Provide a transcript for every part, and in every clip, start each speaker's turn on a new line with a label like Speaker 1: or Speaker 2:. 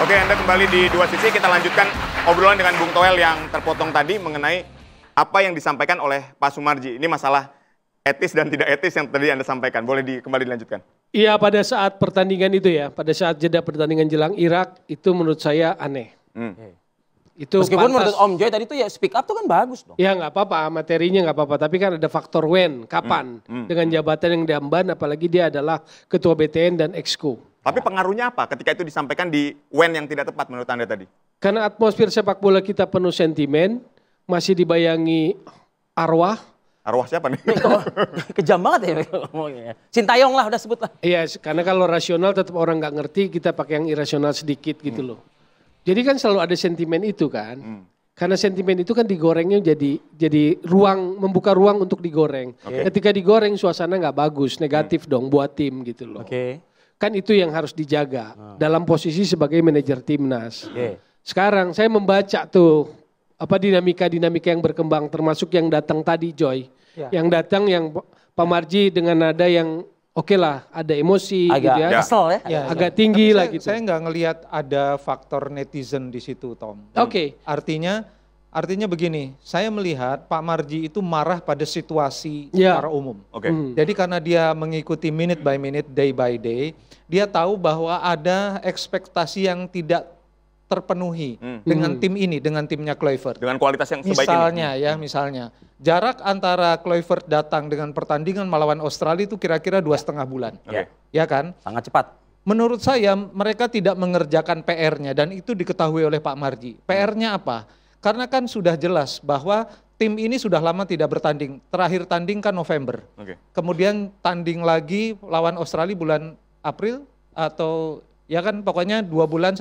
Speaker 1: Oke, Anda kembali di Dua Sisi. Kita lanjutkan obrolan dengan Bung Toel yang terpotong tadi mengenai apa yang disampaikan oleh Pak Sumarji. Ini masalah etis dan tidak etis yang tadi Anda sampaikan. Boleh kembali dilanjutkan?
Speaker 2: Iya, pada saat pertandingan itu ya, pada saat jeda pertandingan jelang Irak, itu menurut saya aneh. Itu
Speaker 3: meskipun
Speaker 2: pantas.
Speaker 3: menurut Om Joy tadi itu ya speak up tuh kan bagus dong.
Speaker 2: Ya nggak apa-apa, materinya nggak apa-apa. Tapi kan ada faktor when, kapan. Dengan jabatan yang diemban, apalagi dia adalah Ketua BTN dan Exco.
Speaker 1: Tapi pengaruhnya apa ketika itu disampaikan di when yang tidak tepat menurut Anda tadi?
Speaker 2: Karena atmosfer sepak bola kita penuh sentimen, masih dibayangi arwah.
Speaker 1: Arwah siapa nih?
Speaker 3: Kejam banget ya ngomongnya. Sintayong lah udah sebut lah.
Speaker 2: Iya, karena kalau rasional tetap orang nggak ngerti, kita pakai yang irasional sedikit gitu loh. Jadi kan selalu ada sentimen itu kan. Karena sentimen itu kan digorengnya jadi membuka ruang untuk digoreng. Ketika digoreng suasana nggak bagus, negatif dong buat tim gitu loh. Kan itu yang harus dijaga dalam posisi sebagai manajer timnas. Sekarang saya membaca tuh apa dinamika yang berkembang, termasuk yang datang tadi Joy. Yang datang yang Pak Marji dengan nada yang oke lah, ada emosi
Speaker 3: agak
Speaker 2: gitu ya.
Speaker 3: Kesel ya.
Speaker 2: Agak tinggi lah gitu.
Speaker 4: Saya nggak ngelihat ada faktor netizen di situ, Tom. Artinya begini, saya melihat Pak Marji itu marah pada situasi secara umum. Jadi karena dia mengikuti minute by minute, day by day, dia tahu bahwa ada ekspektasi yang tidak terpenuhi dengan tim ini, dengan timnya Kluivert.
Speaker 1: Dengan kualitas yang sebaik ini.
Speaker 4: Misalnya, jarak antara Kluivert datang dengan pertandingan melawan Australia itu kira-kira 2,5 bulan. Ya kan?
Speaker 3: Sangat cepat.
Speaker 4: Menurut saya mereka tidak mengerjakan PR-nya dan itu diketahui oleh Pak Marji. PR-nya apa? Karena kan sudah jelas bahwa tim ini sudah lama tidak bertanding. Terakhir tanding kan November. Kemudian tanding lagi lawan Australia bulan April atau ya kan pokoknya 2 bulan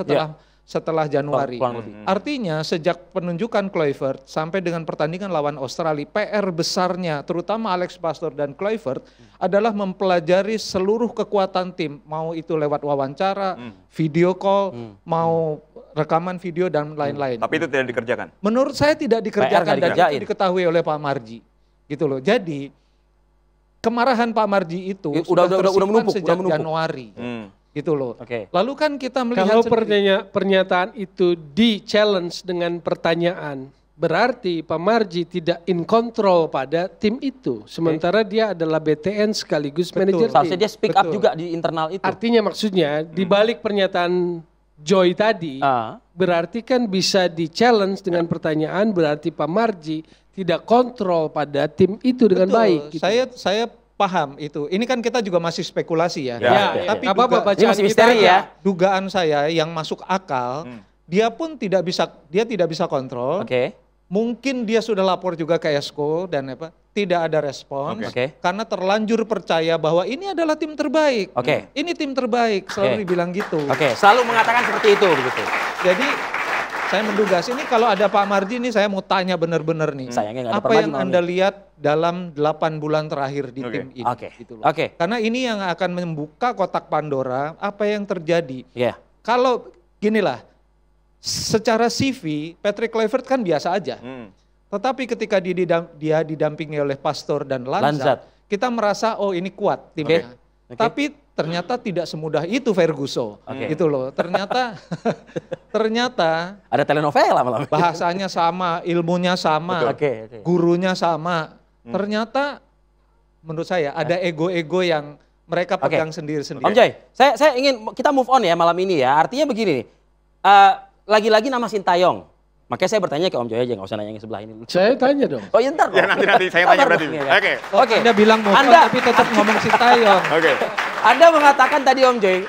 Speaker 4: setelah Januari. Artinya sejak penunjukan Kluivert sampai dengan pertandingan lawan Australia, PR besarnya terutama Alex Pastoor dan Kluivert adalah mempelajari seluruh kekuatan tim. Mau itu lewat wawancara, video call, mau rekaman video dan lain-lain.
Speaker 1: Tapi itu tidak dikerjakan?
Speaker 4: Menurut saya tidak dikerjakan dan itu diketahui oleh Pak Marji. Gitu loh. Jadi kemarahan Pak Marji itu
Speaker 3: udah menumpuk
Speaker 4: sejak Januari. Gitu loh. Lalu kan kita melihat
Speaker 2: kalau pernyataan itu di-challenge dengan pertanyaan, berarti Pak Marji tidak in control pada tim itu. Sementara dia adalah BTN sekaligus manajer tim.
Speaker 3: Seharusnya dia speak up juga di internal itu.
Speaker 2: Artinya maksudnya di balik pernyataan Joy tadi, berarti kan bisa di-challenge dengan pertanyaan, berarti Pak Marji tidak kontrol pada tim itu dengan baik. Gitu.
Speaker 4: Saya paham itu. Ini kan kita juga masih spekulasi ya. Tapi
Speaker 3: ini masih misteri ya.
Speaker 4: Dugaan saya yang masuk akal, dia pun tidak bisa kontrol. Mungkin dia sudah lapor juga ke Exco dan tidak ada respons karena terlanjur percaya bahwa ini adalah tim terbaik. Ini tim terbaik, selalu dibilang gitu.
Speaker 3: Selalu mengatakan seperti itu begitu.
Speaker 4: Jadi saya menduga ini kalau ada Pak Marji ini saya mau tanya benar-benar nih. Apa yang Anda lihat dalam 8 bulan terakhir di tim ini? Gitu loh. Karena ini yang akan membuka kotak Pandora apa yang terjadi. Kalau ginilah, secara CV Patrick Kluivert kan biasa aja. Tetapi ketika dia didampingi oleh Pastoor dan Lanzat, kita merasa oh ini kuat timnya. Tapi ternyata tidak semudah itu Ferguson. Gitu loh. Ternyata
Speaker 3: ada telenovela malam.
Speaker 4: Bahasanya sama, ilmunya sama, gurunya sama. Ternyata menurut saya ada ego-ego yang mereka pegang sendiri-sendiri.
Speaker 3: Om Joy, saya ingin kita move on ya malam ini ya. Artinya begini nih. Lagi-lagi nama Sintayong. Makanya saya bertanya ke Om Joy aja, nggak usah nanya yang sebelah ini.
Speaker 2: Saya tanya dong.
Speaker 3: Oh iya ntar dong.
Speaker 1: Ya nanti saya tanya berarti.
Speaker 4: Anda bilang mau tapi tetap ngomong Sintayong.
Speaker 3: Anda mengatakan tadi Om Joy,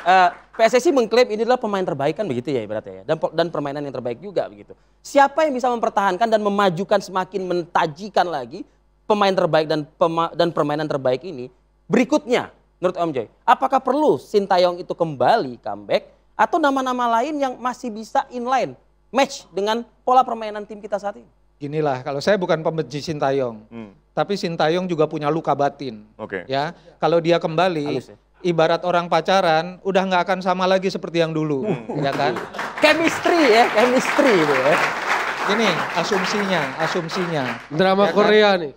Speaker 3: PSSI mengklaim ini adalah pemain terbaik kan begitu ya ibaratnya ya. Dan permainan yang terbaik juga begitu. Siapa yang bisa mempertahankan dan memajukan semakin mentajikan lagi pemain terbaik dan permainan terbaik ini berikutnya menurut Om Joy? Apakah perlu Sintayong itu kembali comeback atau nama-nama lain yang masih bisa inline match dengan pola permainan tim kita saat ini?
Speaker 4: Inilah, kalau saya bukan pembenci Sintayong, tapi Sintayong juga punya luka batin. Ya, kalau dia kembali, ibarat orang pacaran, udah nggak akan sama lagi seperti yang dulu, ya kan?
Speaker 3: Chemistry itu ya.
Speaker 4: Ini asumsinya.
Speaker 2: Drama Korea nih.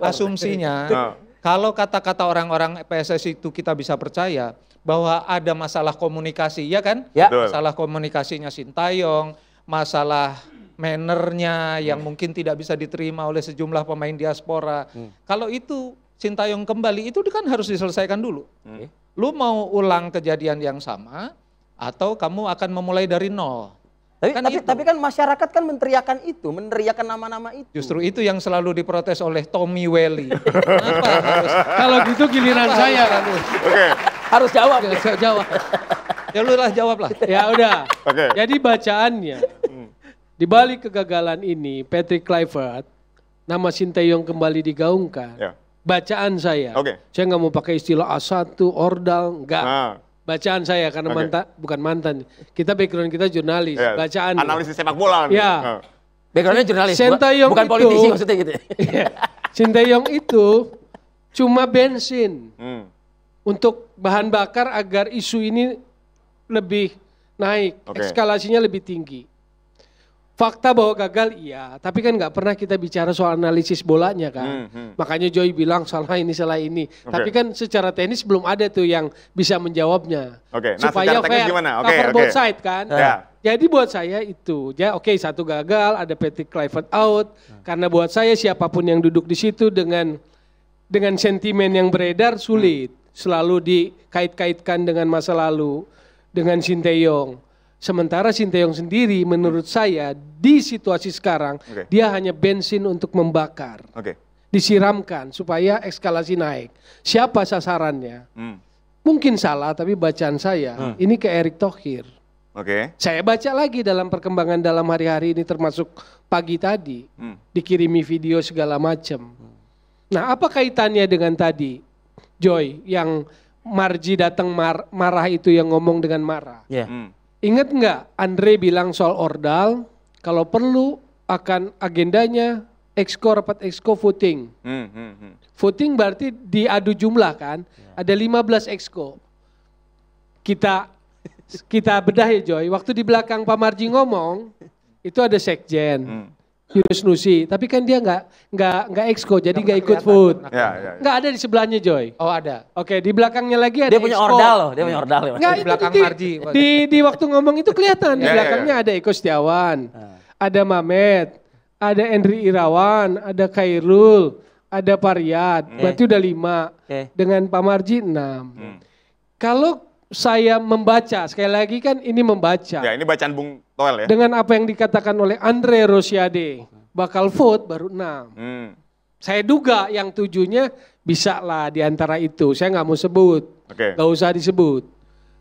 Speaker 4: Asumsinya, kalau kata-kata orang-orang PSSI itu kita bisa percaya, bahwa ada masalah komunikasi, ya kan?
Speaker 3: Ya.
Speaker 1: Betul.
Speaker 4: Masalah komunikasinya Sintayong, masalah mannernya yang mungkin tidak bisa diterima oleh sejumlah pemain diaspora. Kalau itu Sintayong kembali, itu kan harus diselesaikan dulu. Lu mau ulang kejadian yang sama atau kamu akan memulai dari nol?
Speaker 3: Tapi kan masyarakat kan meneriakan nama-nama itu.
Speaker 4: Justru itu yang selalu diprotes oleh Tommy Welly. Kenapa harus?
Speaker 2: Kalau gitu giliran saya.
Speaker 1: Oke.
Speaker 3: Harus jawab.
Speaker 2: Jawab.
Speaker 4: Ya lu lah jawab lah.
Speaker 2: Ya udah.
Speaker 1: Oke.
Speaker 2: Jadi bacaannya, di balik kegagalan ini, Patrick Kluivert, nama Sintayong kembali digaungkan.
Speaker 1: Ya.
Speaker 2: Bacaan saya,
Speaker 1: Oke.
Speaker 2: saya nggak mau pakai istilah A1, ordal, enggak.
Speaker 1: Nah,
Speaker 2: Bacaan saya karena
Speaker 1: Oke.
Speaker 2: bukan mantan. Kita background kita jurnalis,
Speaker 1: ya.
Speaker 2: bacaan.
Speaker 1: Analisis sepak bola.
Speaker 2: Ya.
Speaker 1: Nah.
Speaker 3: Backgroundnya jurnalis,
Speaker 2: Sintayong
Speaker 3: bukan
Speaker 2: itu-
Speaker 3: politisi maksudnya gitu.
Speaker 2: Sintayong itu cuma bensin untuk bahan bakar agar isu ini lebih naik,
Speaker 1: Oke.
Speaker 2: eskalasinya lebih tinggi. Fakta bahwa gagal iya, tapi kan nggak pernah kita bicara soal analisis bolanya kan. Makanya Joy bilang salah ini, salah ini.
Speaker 1: Oke.
Speaker 2: Tapi kan secara teknis belum ada tuh yang bisa menjawabnya.
Speaker 1: Oke, nah
Speaker 2: Supaya
Speaker 1: secara teknis
Speaker 2: fair,
Speaker 1: gimana? Oke,
Speaker 2: cover
Speaker 1: oke.
Speaker 2: both side kan.
Speaker 1: Ya.
Speaker 2: Jadi buat saya itu, oke satu gagal, ada Patrick Kluivert out. Karena buat saya siapapun yang duduk di situ dengan sentimen yang beredar sulit. Selalu dikait-kaitkan dengan masa lalu, dengan Sintayong. Sementara Sintayong sendiri menurut saya di situasi sekarang
Speaker 1: Oke.
Speaker 2: dia hanya bensin untuk membakar.
Speaker 1: Oke.
Speaker 2: Disiramkan supaya eskalasi naik. Siapa sasarannya? Mungkin salah tapi bacaan saya ini ke Erick Thohir.
Speaker 1: Oke.
Speaker 2: Saya baca lagi dalam perkembangan dalam hari-hari ini termasuk pagi tadi. Dikirimi video segala macam. Nah apa kaitannya dengan tadi Joy yang Marji datang marah itu yang ngomong dengan marah.
Speaker 3: Ya.
Speaker 2: Ingat nggak Andre bilang soal ordal, kalau perlu akan agendanya exco rapat exco voting. Voting berarti diadu jumlah kan, ada 15 exco. Kita bedah ya Joy, waktu di belakang Pak Marji ngomong, itu ada sekjen, Yunus Nusi, tapi kan dia nggak exco, jadi nggak ikut vote.
Speaker 1: Ya.
Speaker 2: Nggak ada di sebelahnya Joy.
Speaker 4: Oh ada.
Speaker 2: Oke, di belakangnya lagi ada
Speaker 3: Dia punya
Speaker 2: exco.
Speaker 3: ordal loh, dia punya ordal.
Speaker 2: Nggak,
Speaker 4: Di
Speaker 2: itu
Speaker 4: belakang
Speaker 2: di-
Speaker 4: Marji.
Speaker 2: Di waktu ngomong itu kelihatan, di
Speaker 1: Ya, ya,
Speaker 2: belakangnya ada Eko Setiawan, ada Mamet, ada Endri Irawan, ada Khairul, ada Pariat, berarti udah 5.
Speaker 3: Oke.
Speaker 2: Dengan Pak Marji 6. Kalau saya membaca, sekali lagi kan ini membaca.
Speaker 1: Ya, ini bacaan Bung Toel ya.
Speaker 2: Dengan apa yang dikatakan oleh Andre Rosiade, bakal vote baru 6. Saya duga yang 7-nya bisa lah di antara itu. Saya nggak mau sebut,
Speaker 1: Oke.
Speaker 2: nggak usah disebut.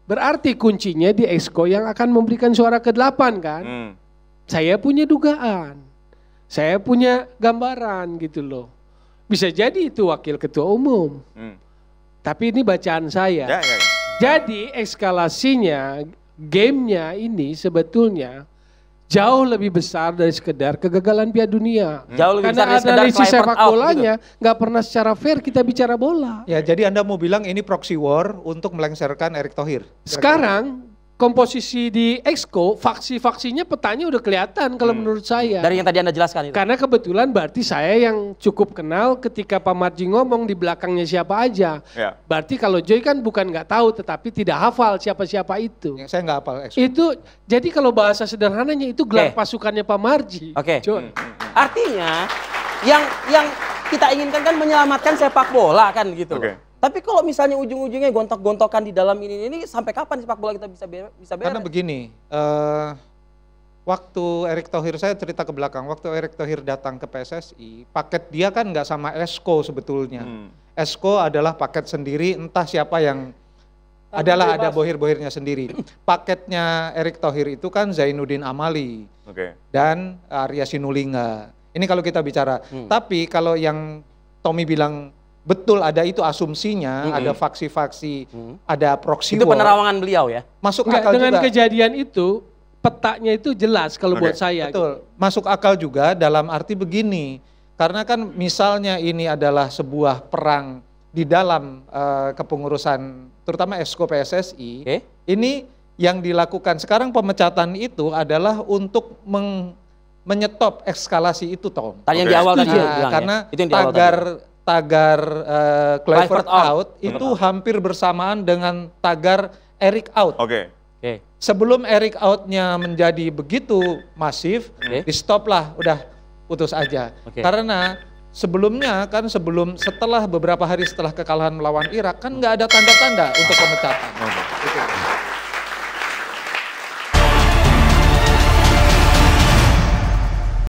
Speaker 2: Berarti kuncinya di exco yang akan memberikan suara ke-8 kan. Saya punya dugaan, saya punya gambaran gitu loh. Bisa jadi itu wakil ketua umum. Tapi ini bacaan saya.
Speaker 1: Ya.
Speaker 2: Jadi eskalasinya, gamenya ini sebetulnya jauh lebih besar dari sekedar kegagalan Piala Dunia.
Speaker 3: Jauh lebih besar
Speaker 2: Karena
Speaker 3: dari sekedar
Speaker 2: analisis
Speaker 3: Kluivert
Speaker 2: sepak
Speaker 3: out,
Speaker 2: bolanya nggak pernah secara fair kita bicara bola.
Speaker 4: Ya jadi Anda mau bilang ini proxy war untuk melengsarkan Erick Thohir.
Speaker 2: Sekarang komposisi di exco, faksi-faksinya petanya udah kelihatan kalau menurut saya.
Speaker 3: Dari yang tadi Anda jelaskan itu.
Speaker 2: Karena kebetulan berarti saya yang cukup kenal ketika Pak Marji ngomong di belakangnya siapa aja.
Speaker 1: Ya.
Speaker 2: Berarti kalau Joy kan bukan nggak tahu tetapi tidak hafal siapa-siapa itu.
Speaker 4: Yang saya nggak hafal exco.
Speaker 2: Itu jadi kalau bahasa sederhananya itu gelar
Speaker 3: Oke.
Speaker 2: pasukannya Pak Marji.
Speaker 3: Oke.
Speaker 2: Joy.
Speaker 3: Artinya yang kita inginkan kan menyelamatkan sepak bola kan gitu.
Speaker 1: Oke.
Speaker 3: Tapi kalau misalnya ujung-ujungnya gontok-gontokan di dalam ini sampai kapan sepak bola kita bisa beres?
Speaker 4: Karena begini, waktu Erick Thohir, saya cerita ke belakang, waktu Erick Thohir datang ke PSSI, paket dia kan nggak sama Esko sebetulnya. Esko adalah paket sendiri, entah siapa yang ada bohir-bohirnya sendiri. Paketnya Erick Thohir itu kan Zainuddin Amali
Speaker 1: Oke.
Speaker 4: dan Arya Sinulinga. Ini kalau kita bicara. Tapi kalau yang Tommy bilang betul ada itu asumsinya, ada faksi-faksi, ada proxy
Speaker 3: Itu
Speaker 4: war.
Speaker 3: penerawangan beliau ya.
Speaker 4: Masuk
Speaker 2: Enggak,
Speaker 4: akal
Speaker 2: dengan
Speaker 4: juga.
Speaker 2: kejadian itu petanya itu jelas kalau
Speaker 1: Oke,
Speaker 2: buat saya.
Speaker 4: Betul. Masuk akal juga dalam arti begini. Karena kan misalnya ini adalah sebuah perang di dalam kepengurusan terutama Esko PSSI.
Speaker 3: Oke.
Speaker 4: Ini yang dilakukan sekarang pemecatan itu adalah untuk menyetop eskalasi itu, Tom.
Speaker 3: Tadi yang
Speaker 1: Oke.
Speaker 3: di awal tadi
Speaker 2: Setuju.
Speaker 3: bilang ya.
Speaker 4: Karena
Speaker 3: Itu yang di awal
Speaker 4: tagar
Speaker 3: tadi.
Speaker 4: tagar Kluivert
Speaker 3: Kluivert out.
Speaker 4: out itu hampir bersamaan dengan tagar Eric out.
Speaker 1: Oke.
Speaker 3: Oke.
Speaker 4: Sebelum Eric out-nya menjadi begitu masif,
Speaker 3: Oke.
Speaker 4: di stop lah, udah putus aja.
Speaker 3: Oke.
Speaker 4: Karena sebelumnya kan setelah beberapa hari setelah kekalahan melawan Irak kan nggak ada tanda-tanda untuk pemecatan. Gitu.